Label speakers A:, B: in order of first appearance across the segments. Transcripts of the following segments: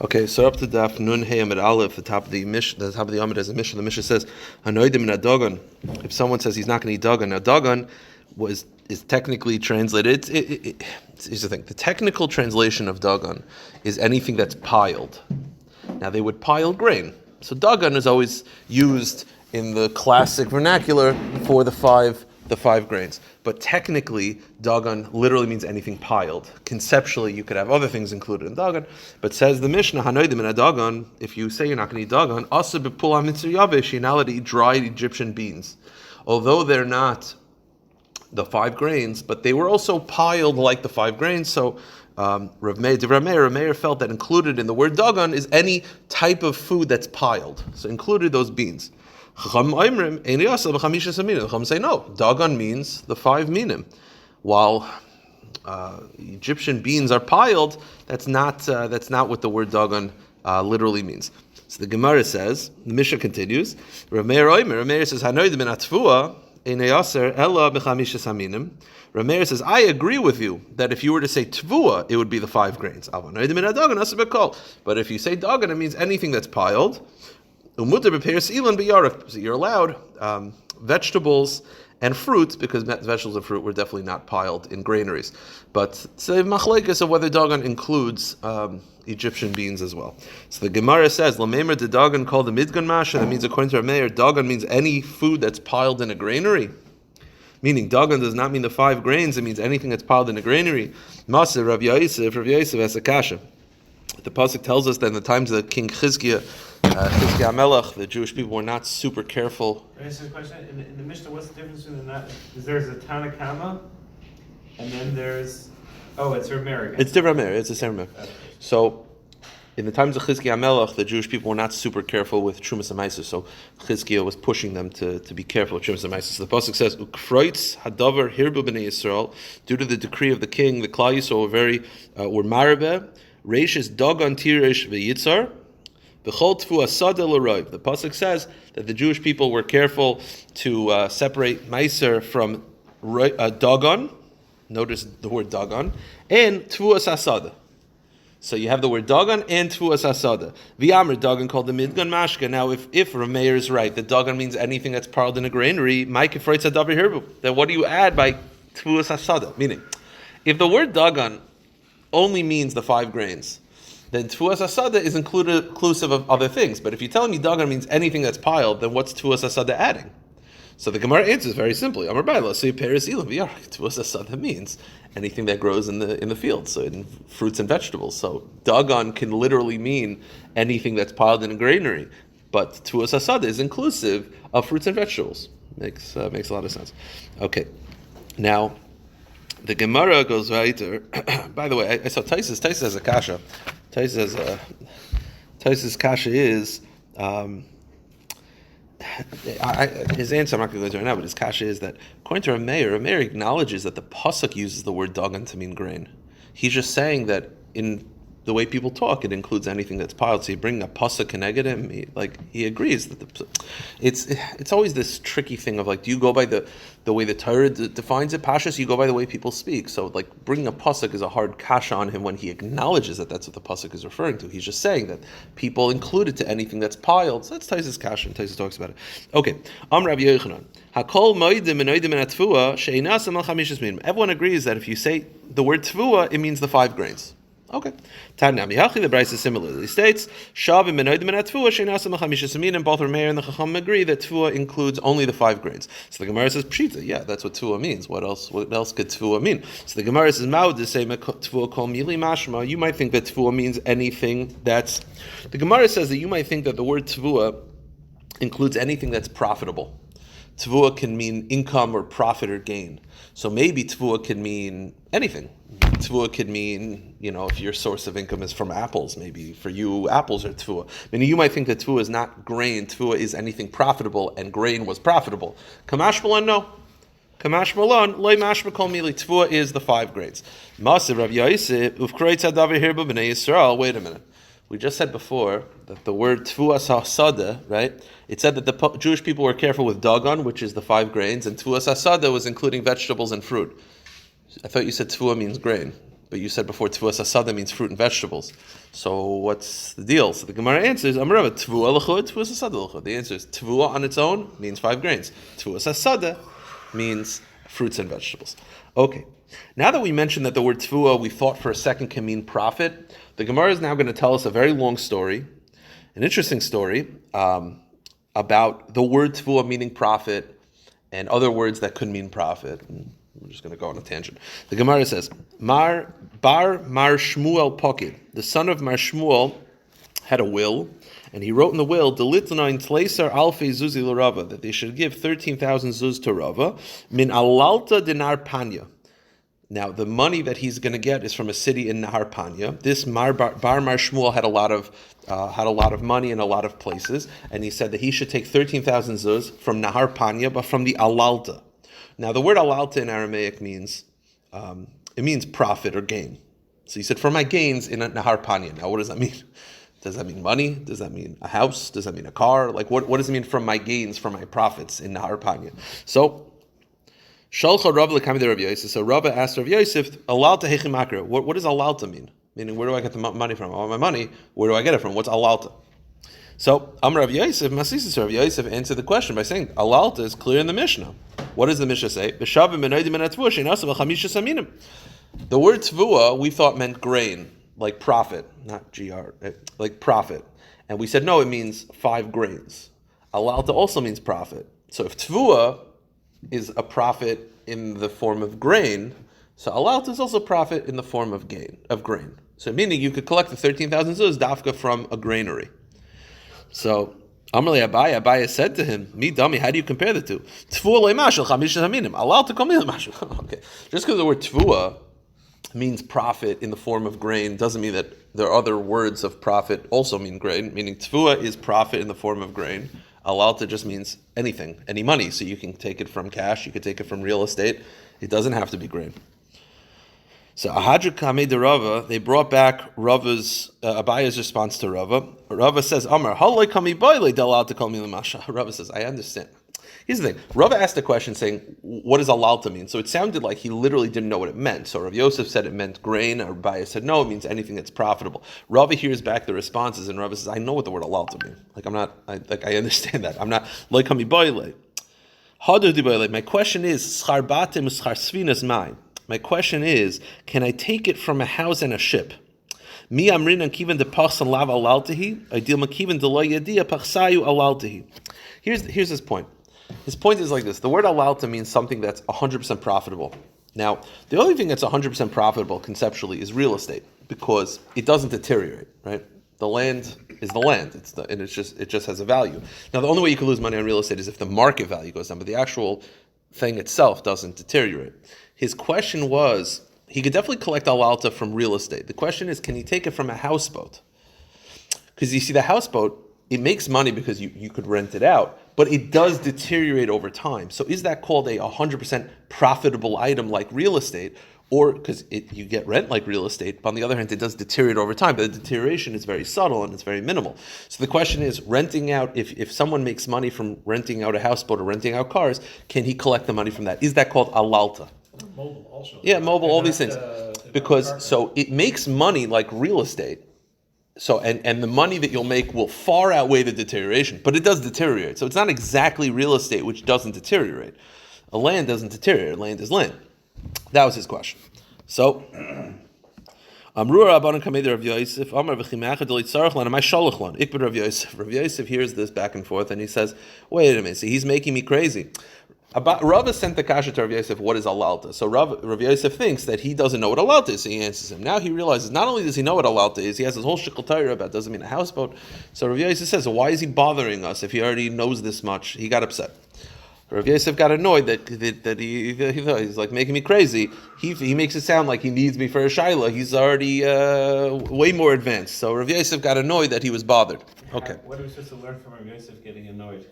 A: Okay, so up to Daf Nun Hey Amid Aleph, the top of the Amid has a Mishnah. The Mishnah says, "Hanoidim in Dagan." If someone says he's not going to eat Dagan, now Dagan is technically translated. Here's the thing: the technical translation of Dagan is anything that's piled. Now they would pile grain, so Dagan is always used in the classic vernacular for the five grains. But technically, Dagan literally means anything piled. Conceptually, you could have other things included in Dagan. But says the Mishnah, Hanoidim in a Dagan, if you say you're not going to eat Dagan, also b'pula mitzvah yavish, you're not allowed to eat dried Egyptian beans. Although they're not the five grains, but they were also piled like the five grains. So Rav Meir felt that included in the word Dagan is any type of food that's piled. So included those beans. Chacham say no, Dagan means the five minim. While Egyptian beans are piled, that's not what the word Dagan literally means. So the Gemara says, the Mishnah continues, Rav Meir says, Hanoidim in atfua, ella b'chamishes haminim. Rav Meir says, I agree with you that if you were to say tvua, it would be the five grains. But if you say Dagan, it means anything that's piled. So you're allowed vegetables and fruit, because vegetables and fruit were definitely not piled in granaries. But say machlekes of whether Dagan includes Egyptian beans as well. So the Gemara says, Lamemer de Dagan called the midgan masha. That means, according to Rav Meir, Dagan means any food that's piled in a granary. Meaning Dagan does not mean the five grains, it means anything that's piled in a granary. Maser Rav Yosef has a kasha. The pasuk tells us that in the times of King Chizkiah Melech, the Jewish people were not super careful.
B: Can I ask a question? In the Mishnah, what's the difference between that? Is there's a Tanakama, and then there's it's Rav Meir again.
A: It's different Meir. It's the same Meir. Okay. So, in the times of Chizkiah Melech, the Jewish people were not super careful with Trumas and Maisus. So Chizkiah was pushing them to be careful with Trumas and Maisus. So the pasuk says, "Ukfreitz hadavar hirbu b'nei Yisrael." Due to the decree of the king, the Klal Yisrael were marabeh. Reishis Dagan Tirish v'Yitzar. The pasuk says that the Jewish people were careful to separate Meiser from Dagan. Notice the word Dagan and Tvuas Asada. So you have the word Dagan and Tvuas Asada. V'Amr Dagan called the Midgan Mashka. Now, if Rav Meir is right, that Dagan means anything that's piled in a granary, then what do you add by Tvuas Asada? Meaning, if the word Dagan only means the five grains, then Tvuas Asada is inclusive of other things. But if you tell me Dagan means anything that's piled, then what's Tvuas Asada adding? So the Gemara answers very simply. Amar Baila, so Paris Ilam Tvuas Asada means anything that grows in the field, so in fruits and vegetables. So Dagan can literally mean anything that's piled in a granary, but Tvuas Asada is inclusive of fruits and vegetables. Makes a lot of sense. Okay, now the Gemara goes weiter. By the way, I saw Taisus has a kasha. Taisus kasha is his answer. I'm not going to go into it right now, but his kasha is that according to Rav Meir acknowledges that the pasuk uses the word Dagan to mean grain. He's just saying that in the way people talk, it includes anything that's piled. So you bring a pasuk keneged him, he agrees that it's always this tricky thing of do you go by the way the Torah defines it, pashas, you go by the way people speak. So bringing a pasuk is a hard kasha on him when he acknowledges that that's what the pasuk is referring to. He's just saying that people include it to anything that's piled. So that's Taisus kasha, and Taisus talks about it. Okay, Rabbi Yochanan. Hakol moedim and oedim and atfua she'inasam al chamishas minim. Everyone agrees that if you say the word tvua, it means the five grains. Okay. Tanami Hachi, the Brisa similarly states, Shavim and Oidim and Tvua, Sheinasam Chamisha Samin, and both Rav Meir and the Chacham agree that Tvua includes only the five grains. So the Gemara says, Pshita, yeah, that's what Tvua means. What else could Tvua mean? So the Gemara says, Ma'ud the same Tvua kol mili mashma. You might think that Tvua means anything that's. The Gemara says that you might think that the word Tvua includes anything that's profitable. Tvua can mean income or profit or gain. So maybe Tvua can mean anything. Tvua could mean, if your source of income is from apples, maybe for you, apples are Tvua. Meaning you might think that Tvua is not grain. Tvua is anything profitable, and grain was profitable. Kamash Malan, no. Kamash Malan, loy mashma kol mili. Tvua is the five grains. Maser Rav Yosef, ufkreitz hadavar hirba b'nei Yisrael. Wait a minute. We just said before that the word Tvuas Asada, right? It said that the Jewish people were careful with Dagan, which is the five grains, and Tvuas Asada was including vegetables and fruit. I thought you said Tvua means grain. but you said before Tvuas Asada means fruit and vegetables. So what's the deal? So the Gemara answers, Amrava, Tvua L'chud, Tvuas Asada L'chud. The answer is Tvua on its own means 5 grains. Tvuas Asada means fruits and vegetables. Okay. Now that we mentioned that the word Tvua, we thought for a second can mean profit, the Gemara is now going to tell us a very long story, an interesting story, about the word Tvua meaning profit and other words that could mean profit. We're just going to go on a tangent. The Gemara says, Mar Shmuel Pokid, the son of Mar Shmuel, had a will, and he wrote in the will, Delitanain Tleisar Alfei Zuzi L'Rava, that they should give 13,000 zuz to Rava, min alalta dinar panya. Now, the money that he's going to get is from a city in Nahar Panya. This Bar Mar Shmuel had a lot of money in a lot of places, and he said that he should take 13,000 zuz from Nahar Panya, but from the alalta. Now, the word alalta in Aramaic means profit or gain. So he said, for my gains in Nahar Panya. Now, what does that mean? Does that mean money? Does that mean a house? Does that mean a car? Like, what does it mean from my gains, from my profits in Nahar Panya? So, Shalcha Rav l'kami de Rav Yosef. So Rav asked Rav Yosef, alalta hechimakra. What does alalta mean? Meaning, where do I get the money from? I want my money. Where do I get it from? What's alalta? So Amar Rav Yosef, Masisis Rav Yosef answered the question by saying, alalta is clear in the Mishnah. What does the Mishnah say? The word tvua we thought meant grain, like profit, not gr, like profit. And we said, no, it means 5 grains. Alalta also means profit. So if tvua is a profit in the form of grain, so alalta is also profit in the form of grain. So meaning you could collect the 13,000 zuz dafka from a granary. So Amalei Abaye said to him, "Me dummy, how do you compare the two? Tvua le'mashal chamish haminim. Alalta kol mashal." Okay, just because the word tvua means profit in the form of grain doesn't mean that there are other words of profit also mean grain. Meaning tvua is profit in the form of grain. Alalta just means anything, any money. So you can take it from cash, you could take it from real estate. It doesn't have to be grain. So Ahadra Kamei de Rava, they brought back Rava's Abaya's response to Rava. Rava says, Amar, Haloi kami boile dalalta kol milamasha. Rava says, I understand. Here's the thing. Rava asked a question saying, what does alalta mean? So it sounded like he literally didn't know what it meant. So Rav Yosef said it meant grain, or Rabbi said, no, it means anything that's profitable. Rava hears back the responses, and Rava says, I know what the word alalta means. I understand that. I'm not, like kami boile. My question is, schar batim schar svinas mai. My question is, can I take it from a house and a ship? Mi amrin and kivan de pachsan lav alaltahi, ideal makivan de lo yadia pachsayu alaltahi. Here's his point. His point is like this. The word alalta means something that's 100% profitable. Now, the only thing that's 100% profitable conceptually is real estate, because it doesn't deteriorate, right? The land is the land. It just has a value. Now, the only way you can lose money on real estate is if the market value goes down, but the actual thing itself doesn't deteriorate. His question was, he could definitely collect alalta from real estate. The question is, can he take it from a houseboat? Because you see, the houseboat, it makes money because you could rent it out, but it does deteriorate over time. So is that called a 100% profitable item like real estate? Or, because you get rent like real estate, but on the other hand, it does deteriorate over time, but the deterioration is very subtle and it's very minimal. So the question is, renting out, if someone makes money from renting out a houseboat or renting out cars, can he collect the money from that? Is that called alalta?
C: Mobile also.
A: Yeah, mobile, all these things. Because, so it makes money like real estate. So, and the money that you'll make will far outweigh the deterioration, but it does deteriorate. So it's not exactly real estate, which doesn't deteriorate. A land doesn't deteriorate, land is land. That was his question. So, Rav Yosef hears this back and forth, and he says, wait a minute, see, he's making me crazy. Rava sent the kasha to Rav Yosef, what is alalta? So Rav Yosef thinks that he doesn't know what alalta is, so he answers him. Now he realizes not only does he know what alalta is, he has his whole shikol Torah about doesn't mean a houseboat. So Rav Yosef says, so why is he bothering us if he already knows this much? He got upset. Rav Yosef got annoyed that he's like making me crazy. He makes it sound like he needs me for a shaila. He's already way more advanced. So Rav Yosef got annoyed that he was bothered. Okay.
B: What are we supposed to learn from Rav Yosef getting annoyed?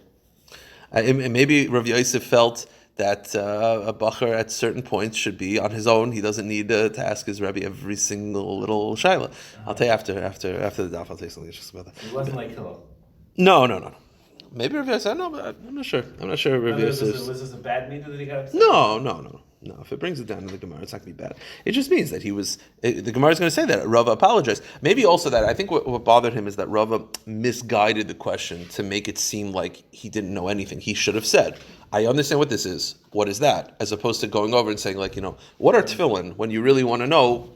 A: Maybe Rav Yosef felt that a bacher at certain points should be on his own. He doesn't need to ask his Rebbe every single little shaila. I'll tell you after the daf. I'll tell you something just about that.
B: It wasn't like Hillel.
A: No. Maybe Rav Yosef. No, but I'm not sure. I'm not sure. Rav Yosef.
B: Was this a bad meter that he got upset?
A: No. No, if it brings it down to the Gemara, it's not going to be bad. It just means that the Gemara is going to say that Rava apologized. Maybe also that, I think what bothered him is that Rava misguided the question to make it seem like he didn't know anything. He should have said, I understand what this is. What is that? As opposed to going over and saying, like, what are tefillin? When you really want to know,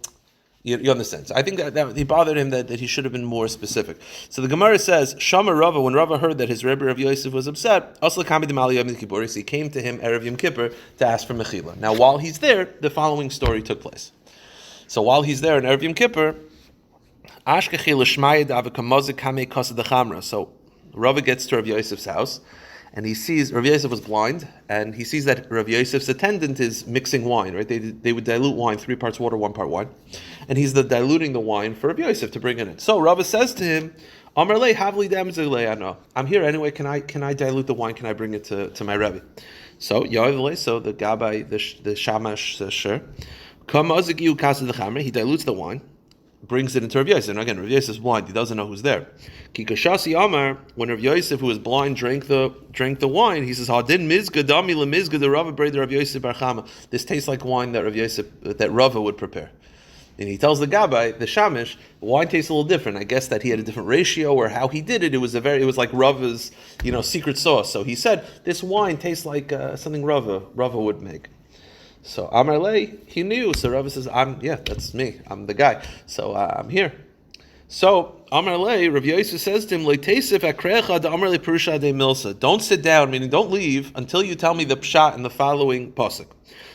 A: you understand. So I think that he bothered him that he should have been more specific. So the Gemara says, Shama Rava, when Rava heard that his Rebbe Rav Yosef was upset, so he came to him Erev Yom Kippur to ask for Mechila. Now while he's there, the following story took place. So while he's there in Erev Yom Kippur, so Rava gets to Rav Yosef's house, and he sees, Rav Yosef was blind, and he sees that Rav Yosef's attendant is mixing wine, right? They would dilute wine, 3 parts water, 1 part wine. And he's diluting the wine for Rav Yosef to bring in it. So Rava says to him, Amar le havli damzele ano. I'm here anyway, can I dilute the wine? Can I bring it to my Rebbe? So Yoav so the Gabbai, the Shamash says, sure. He dilutes the wine, brings it into Rav Yosef. And again, Rav Yosef is blind; he doesn't know who's there. Kikashasi Amar, when Rav Yosef, who was blind, drank the wine, he says, "Hadin mizga dami lemizga the Rava breder Rav Yosef bar Chama." This tastes like wine that Rava would prepare. And he tells the Gabbai, the Shamish, wine tastes a little different. I guess that he had a different ratio, or how he did it. It was like Rava's, secret sauce. So he said, "This wine tastes like something Rava would make." So Amar Le, he knew. So Rava says, that's me. I'm the guy. So I'm here. So Amar Le, Rav Yosef says to him, don't sit down, meaning don't leave until you tell me the pshat in the following pasuk.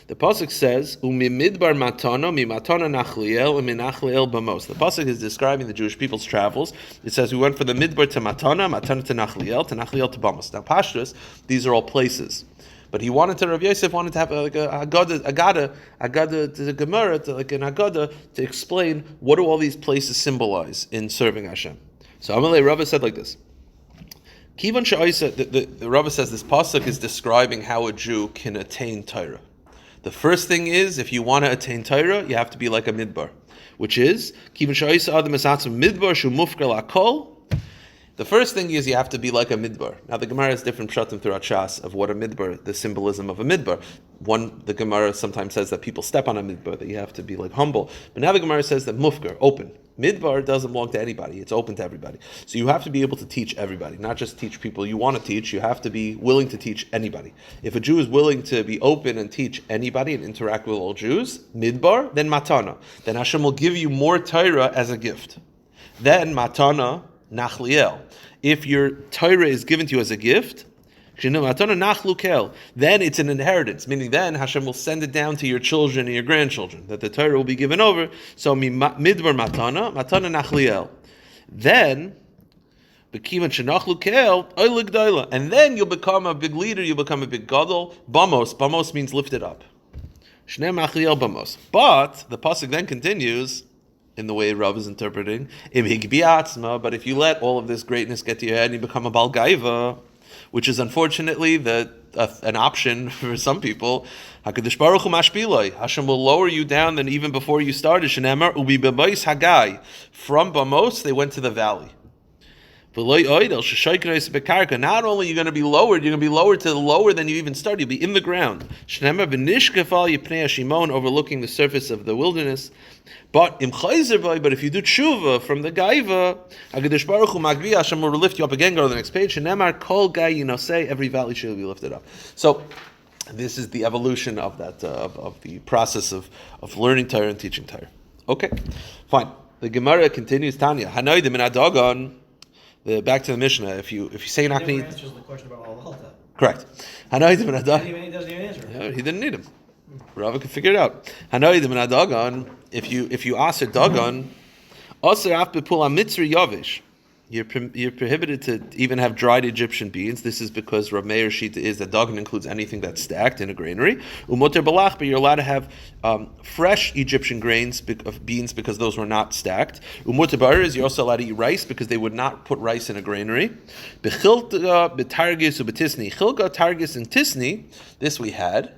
A: The pasuk says, "Umimidbar matana mimatana nachliel uminachliel bamos." The pasuk is describing the Jewish people's travels. It says we went from the midbar to matana to nachliel to bamos. Now, pashtus, these are all places. But he wanted to, Rav Yosef wanted to have like a agada to the Gemara, like an agada to explain what do all these places symbolize in serving Hashem. So Amalei Rava said like this. Kivan she'oisa, the Rava says this pasuk is describing how a Jew can attain Torah. The first thing is, if you want to attain Torah, you have to be like a midbar, which is Kivan she'oisa adam esatzim midbar shu mufkar lakol. The first thing is you have to be like a midbar. Now the Gemara has different pshatim throughout Shas of what a midbar, the symbolism of a midbar. The Gemara sometimes says that people step on a midbar, that you have to be like humble. But now the Gemara says that mufkar, open. Midbar doesn't belong to anybody. It's open to everybody. So you have to be able to teach everybody, not just teach people you want to teach. You have to be willing to teach anybody. If a Jew is willing to be open and teach anybody and interact with all Jews, midbar, then matana. Then Hashem will give you more Torah as a gift. Then matana, nachliel. If your Torah is given to you as a gift, then it's an inheritance, meaning then Hashem will send it down to your children and your grandchildren, that the Torah will be given over. So midbar matana nachliel. Then, and then you'll become a big leader, you'll become a big gadol. Bamos means lifted up. But the pasuk then continues, in the way Rav is interpreting, but if you let all of this greatness get to your head and you become a Bal Gaiva, which is unfortunately an option for some people, HaKadosh Baruch Hu mashpiloi, Hashem will lower you down than even before you started. Shenemar ubi b'bais hagai. From Bamos they went to the valley. Not only are you going to be lowered, you're going to be lowered to lower than you even started. You'll be in the ground. Overlooking the surface of the wilderness. But if you do tshuva from the gaiva, Hashem will lift you up again. Go to the next page. Say every valley shall be lifted up. So this is the evolution of that of the process of learning Torah and teaching Torah. Okay, fine. The Gemara continues. Tanya Hanoidim in Adagon. Back to the Mishnah. If you say you're not going to eat,
C: answers the question about Halta.
A: Correct.
C: He doesn't even answer.
A: Yeah, he didn't need him. Rava could figure it out. Hanoidim and Adagon. If you ask a dagon, aser af bepula mitzri yavish. You're prohibited to even have dried Egyptian beans. This is because Rav Meir Shita is that dagan includes anything that's stacked in a granary. Umoter balach, but you're allowed to have fresh Egyptian beans because those were not stacked. Umoter bar is you're also allowed to eat rice because they would not put rice in a granary. Bechilga, betargis, ubetisni. Chilga, targis, and tisni. This we had.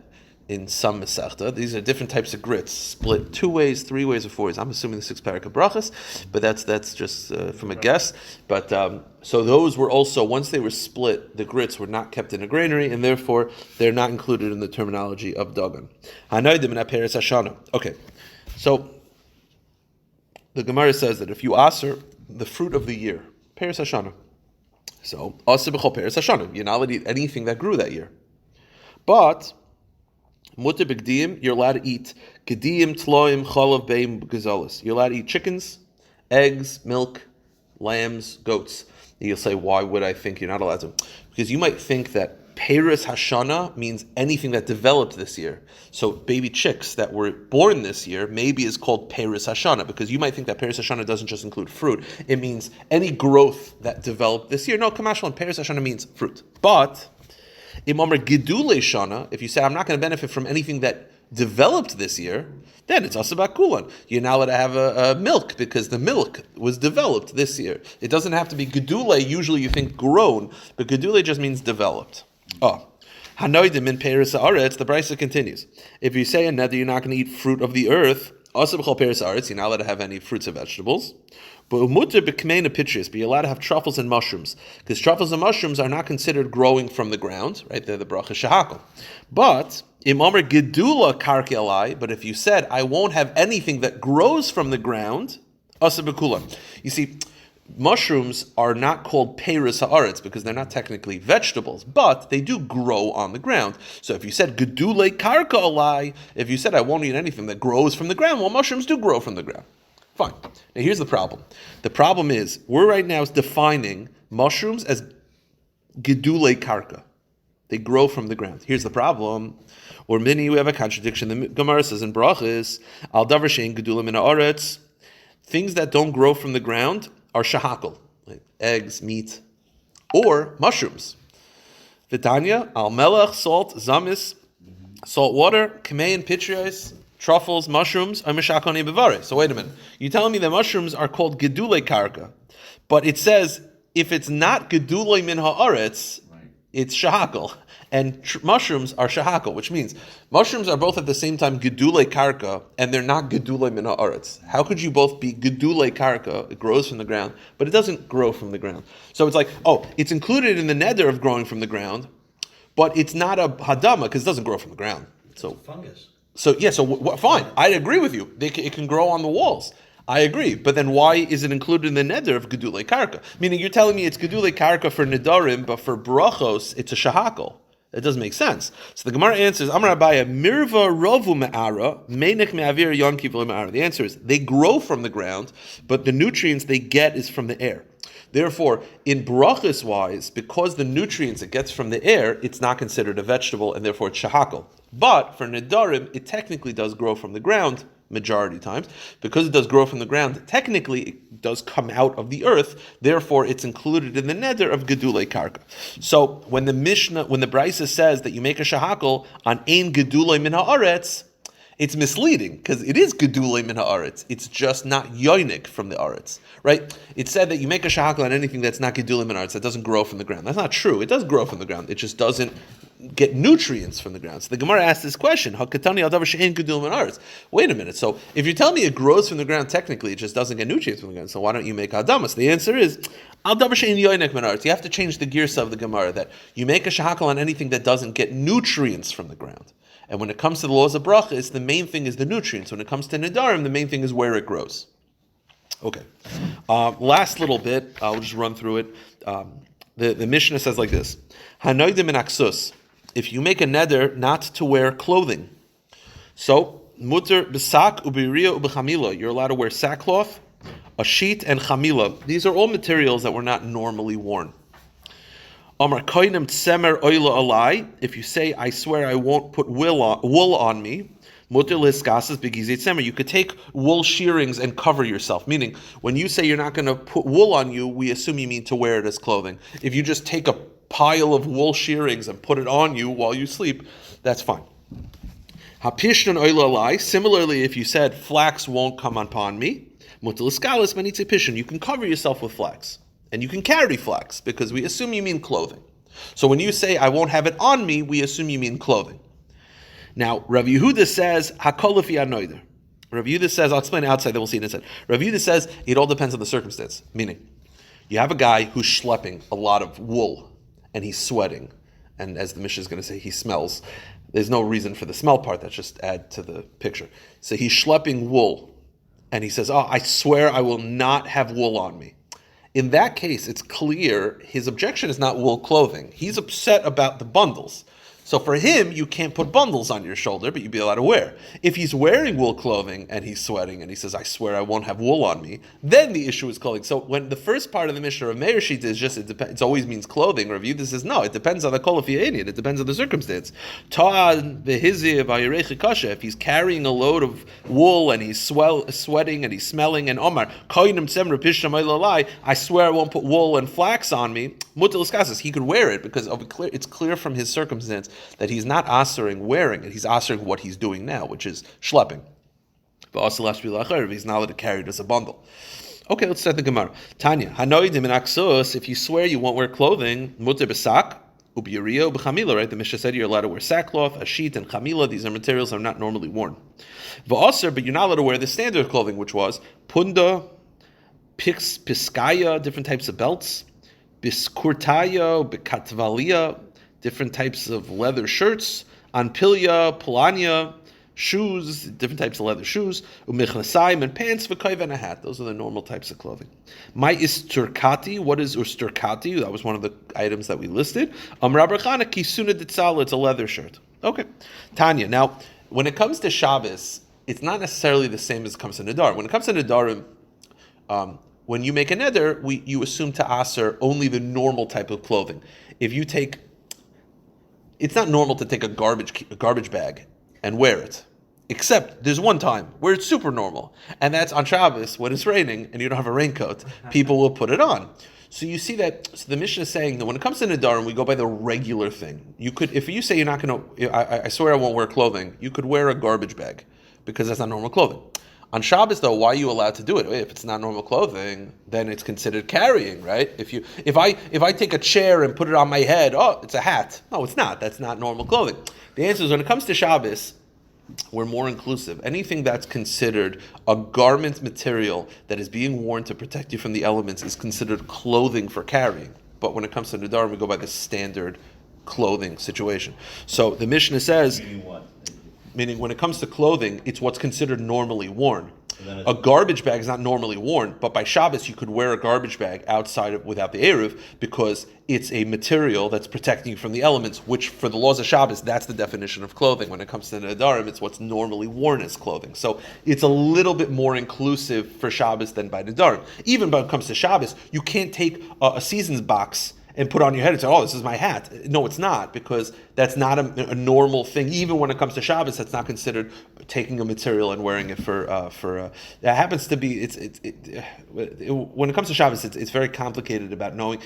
A: in some Masechta. These are different types of grits, split 2 ways, 3 ways, or 4 ways. I'm assuming the 6 parak of brachas, but that's just from a guess. But so those were also, once they were split, the grits were not kept in a granary, and therefore they're not included in the terminology of dagan. Okay, so the Gemara says that if you aser the fruit of the year, Peres Hashana, so aser b'chol Peres Hashana, you're not allowed to eat anything that grew that year. But mutter b'gdiyim, you're allowed to eat gediyim, tloim, cholav, beim, gazalas. You're allowed to eat chickens, eggs, milk, lambs, goats. And you'll say, why would I think you're not allowed to? Because you might think that Peres Hashana means anything that developed this year. So baby chicks that were born this year maybe is called Peres Hashana, because you might think that Peres Hashana doesn't just include fruit. It means any growth that developed this year. No, Kamashlan, Peres Hashana means fruit. But Imamar Gidule Shana, if you say I'm not going to benefit from anything that developed this year, then it's asabak kulan. You're now allowed to have a milk because the milk was developed this year. It doesn't have to be Gedule. Usually you think grown, but Gedule just means developed. Oh, Hanoidim in Peres Haaretz, the Brisa continues. If you say a nether, you're not going to eat fruit of the earth, also b'chol Peres Haaretz, you're not allowed to have any fruits or vegetables. But umuter b'kmeina pitris, but you're allowed to have truffles and mushrooms, because truffles and mushrooms are not considered growing from the ground, right? They're the bracha shahakol. But imamer gedula karki alai, but if you said I won't have anything that grows from the ground, asa b'kula. You see, mushrooms are not called Peres Haaretz because they're not technically vegetables, but they do grow on the ground. So if you said gedule karka alai, if you said I won't eat anything that grows from the ground, well, mushrooms do grow from the ground. Fine. Now here's the problem. The problem is we're right now defining mushrooms as gedule karka. They grow from the ground. Here's the problem. Or many, we have a contradiction. The Gemara says in brachas, al davar shein gedule min haaretz, things that don't grow from the ground are shahakal, like eggs, meat, or mushrooms. Vitanya, al melech, salt, zamis, salt water, kamei and pitrios, truffles, mushrooms, are mishakoni bevare. So wait a minute. You're telling me that mushrooms are called gedule karka, but it says if it's not gedule min haaretz, it's shahakal. And mushrooms are shahakal, which means mushrooms are both at the same time gedule karka, and they're not gedule min haaretz. How could you both be gedule karka, it grows from the ground, but it doesn't grow from the ground? So it's like, oh, it's included in the neder of growing from the ground, but it's not a hadama because it doesn't grow from the ground. So
C: fungus.
A: So yeah, fine. I agree with you. It can grow on the walls. I agree. But then why is it included in the neder of gedule karka? Meaning you're telling me it's gedule karka for nedarim, but for brachos it's a shahakal. That doesn't make sense. So the Gemara answers, Amar Abaya, mirva rovu me'ara, meinek me'avir yonkiv me'ara. The answer is, they grow from the ground, but the nutrients they get is from the air. Therefore, in brachas wise, because the nutrients it gets from the air, it's not considered a vegetable, and therefore it's shahakal. But for nedarim, it technically does grow from the ground, majority times. Because it does grow from the ground, technically it does come out of the earth, therefore it's included in the neder of gedule karka. So when the Brisa says that you make a shahakal on ein gedule min haaretz, it's misleading, because it is gedule min haaretz. It's just not yoinik from the aretz, right? It said that you make a shahakal on anything that's not gedule min haaretz, that doesn't grow from the ground. That's not true. It does grow from the ground. It just doesn't get nutrients from the ground. So the Gemara asked this question, Hakatani al davar she'ein gedule min haaretz. Wait a minute. So if you're telling me it grows from the ground, technically it just doesn't get nutrients from the ground. So why don't you make hadamas? The answer is al davar she'ein yoinik min haaretz. You have to change the girsa of the Gemara that you make a shahakal on anything that doesn't get nutrients from the ground. And when it comes to the laws of brachas, the main thing is the nutrients. When it comes to nedarim, the main thing is where it grows. Okay. Last little bit, I'll just run through it. The Mishnah says like this: Hanoidim in aksus. If you make a neder not to wear clothing, so mutter b'sak u'biriya u'b'chamila, you're allowed to wear sackcloth, a sheet, and chamila. These are all materials that were not normally worn. Amar koinem tsemer oila alai. If you say, I swear I won't put wool on me, mutter liskasas begizit tsemer. You could take wool shearings and cover yourself. Meaning, when you say you're not going to put wool on you, we assume you mean to wear it as clothing. If you just take a pile of wool shearings and put it on you while you sleep, that's fine. Hapishnan oila alai. Similarly, if you said flax won't come upon me, mutter liskalas manitze pishin. You can cover yourself with flax. And you can carry flax, because we assume you mean clothing. So when you say, I won't have it on me, we assume you mean clothing. Now, Rav Yehuda says, Hakol lefi anoider. Rav Yehuda says, I'll explain it outside, then we'll see it inside. Rav Yehuda says, it all depends on the circumstance. Meaning, you have a guy who's schlepping a lot of wool, and he's sweating. And as the Mishnah is going to say, he smells. There's no reason for the smell part, that's just add to the picture. So he's schlepping wool, and he says, I swear I will not have wool on me. In that case, it's clear his objection is not wool clothing. He's upset about the bundles. So for him, you can't put bundles on your shoulder, but you'd be allowed to wear. If he's wearing wool clothing and he's sweating and he says, I swear I won't have wool on me, then the issue is clothing. So when the first part of the Mishnah of Meir Shita is just, it always means clothing, Review this says, no, it depends on the kol it depends on the circumstance. If he's carrying a load of wool and he's sweating and he's smelling, and Omar, I swear I won't put wool and flax on me, he could wear it because it's clear from his circumstance that he's not asering wearing it, he's asering what he's doing now, which is schlepping. But also he's not allowed to carry it as a bundle. Okay, let's start the Gemara. Tanya, hanoidim in aksos, if you swear you won't wear clothing, muter besak, ubirio b'chamila, right? The Mishnah said you're allowed to wear sackcloth, a sheet, and chamila. These are materials that are not normally worn. V'aser, but you're not allowed to wear the standard clothing, which was punda, piskaya, different types of belts, biskurtaya, bikatvalia, different types of leather shirts, anpilya, polanya, shoes, different types of leather shoes, umichnasayim, and pants, v'kayv, and a hat. Those are the normal types of clothing. My isturkati, what is usturkati? That was one of the items that we listed. Rabrachana kisuna ditzala, it's a leather shirt. Okay. Tanya, now, when it comes to Shabbos, it's not necessarily the same as it comes to Nedarim. When it comes to Nedarim, when you make a neder, you assume to aser only the normal type of clothing. If you take, it's not normal to take a garbage bag and wear it. Except there's one time where it's super normal, and that's on Shabbos when it's raining and you don't have a raincoat. People will put it on. So you see that. So the Mishnah is saying that when it comes to Nedarim, we go by the regular thing. You could, if you say you're not going to, I swear I won't wear clothing, you could wear a garbage bag because that's not normal clothing. On Shabbos, though, why are you allowed to do it? If it's not normal clothing, then it's considered carrying, right? If I take a chair and put it on my head, it's a hat. No, it's not. That's not normal clothing. The answer is when it comes to Shabbos, we're more inclusive. Anything that's considered a garment material that is being worn to protect you from the elements is considered clothing for carrying. But when it comes to Nedarim, we go by the standard clothing situation. So the Mishnah says,
C: Meaning what?
A: meaning when it comes to clothing, it's what's considered normally worn.
C: So
A: A garbage bag is not normally worn, but by Shabbos you could wear a garbage bag outside without the Eruv because it's a material that's protecting you from the elements, which for the laws of Shabbos, that's the definition of clothing. When it comes to Nedarim, it's what's normally worn as clothing. So it's a little bit more inclusive for Shabbos than by Nedarim. Even when it comes to Shabbos, you can't take a seasons box and put on your head and say, oh, this is my hat. No, it's not, because that's not a normal thing. Even when it comes to Shabbos, that's not considered taking a material and wearing it for that happens to be, when it comes to Shabbos, it's very complicated about knowing.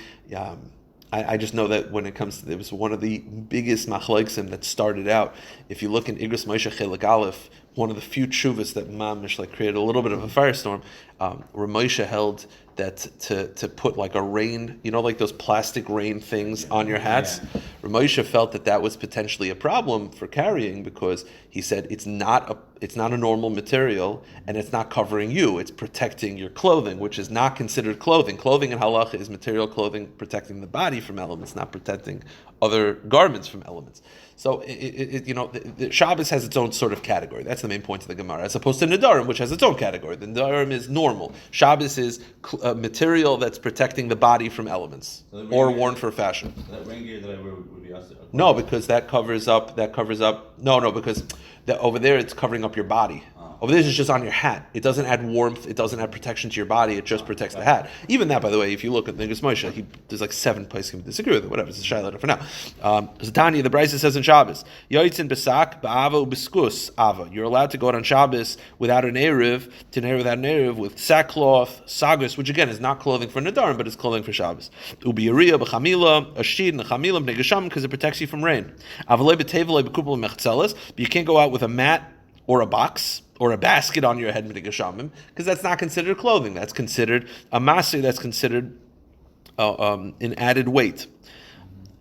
A: I just know that when it comes to, it was one of the biggest machloksim that started out. If you look in Igros Moshe Chelik Aleph, one of the few tshuvas that Mamish created a little bit of a firestorm, Moshe held that to put like a rain, like those plastic rain things on your hats. Yeah. Moshe felt that was potentially a problem for carrying because he said it's not a normal material and it's not covering you. It's protecting your clothing, which is not considered clothing. Clothing in halacha is material clothing protecting the body from elements, not protecting other garments from elements. So the Shabbos has its own sort of category. That's the main point of the Gemara, as opposed to Nedarim, which has its own category. The Nedarim is normal. Shabbos is material that's protecting the body from elements or worn for fashion.
C: So that rain gear that I wear would be us.
A: No, because that covers up. No, because over there it's covering up your body. Over there it's just on your hat. It doesn't add warmth. It doesn't add protection to your body. It just protects the hat. Even that, by the way, if you look at the Igros Moshe, there's like 7 places he can disagree with it. Whatever, it's a shy letter for now. Tanya, the Brisa says in Shabbos, Yoitzin besak ba'ava ubiskus ava. You're allowed to go out on Shabbos without an eruv, without an eruv, with sackcloth, sagus, which again is not clothing for Nedarim, but it's clothing for Shabbos. Ubiyariya b'chamila, a sheet and a chamila b'negasham, because it protects you from rain. Avalei b'tevelei b'kupel mechzeles, but you can't go out with a mat or a box or a basket on your head, because that's not considered clothing. That's considered a maser. That's considered an added weight.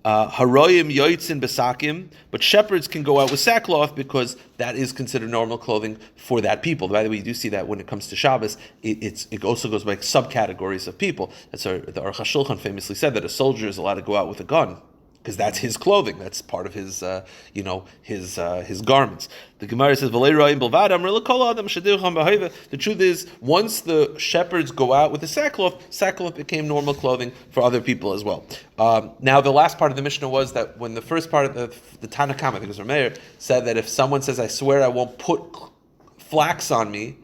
A: Haroyim yoitzin besakim, but shepherds can go out with sackcloth because that is considered normal clothing for that people. By the way, you do see that when it comes to Shabbos, it also goes by subcategories of people. That's the Aruch HaShulchan famously said that a soldier is allowed to go out with a gun, because that's his clothing. That's part of his, his garments. The Gemara says, the truth is, once the shepherds go out with the sackcloth became normal clothing for other people as well. Now, the last part of the Mishnah was that when the first part of the Tanna Kama, I think it was Rameir, said that if someone says, I swear I won't put flax on me,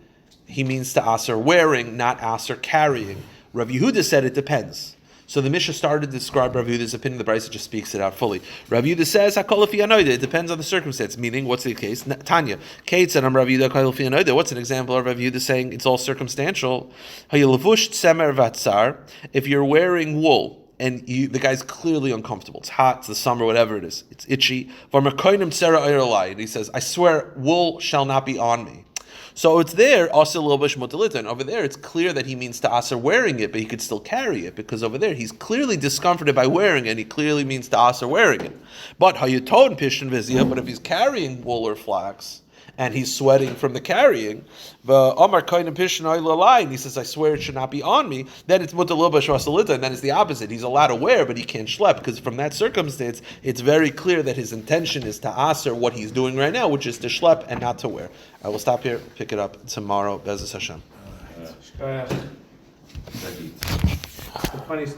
A: he means to aser wearing, not aser carrying. Rav Yehuda said it depends. So the Mishnah started to describe Rav Yehuda's opinion. The Brisa just speaks it out fully. Rav Yehuda says, "Hakol lefi anoida." It depends on the circumstance. Meaning, what's the case? Tanya, Kate said, "I'm Rav Yehuda hakol lefi anoida." What's an example of Rav Yehuda saying it's all circumstantial? Hayelavush tzemer vatzar. If you're wearing wool and the guy's clearly uncomfortable, it's hot, it's the summer, whatever it is, it's itchy. And he says, "I swear, wool shall not be on me." So it's there, also lobish motalita, and over there it's clear that he means to aser wearing it, but he could still carry it, because over there he's clearly discomforted by wearing it, and he clearly means to aser wearing it. But hayuton pishin vizia, but if he's carrying wool or flax, and he's sweating from the carrying, the Omar Kainim Pishin Oilalai, and he says, I swear it should not be on me, then it's Mutalobash Vasalita, and then it's the opposite. He's allowed to wear, but he can't schlep, because from that circumstance, it's very clear that his intention is to aser what he's doing right now, which is to schlep and not to wear. I will stop here, pick it up tomorrow, Bezos Hashem.
B: The funny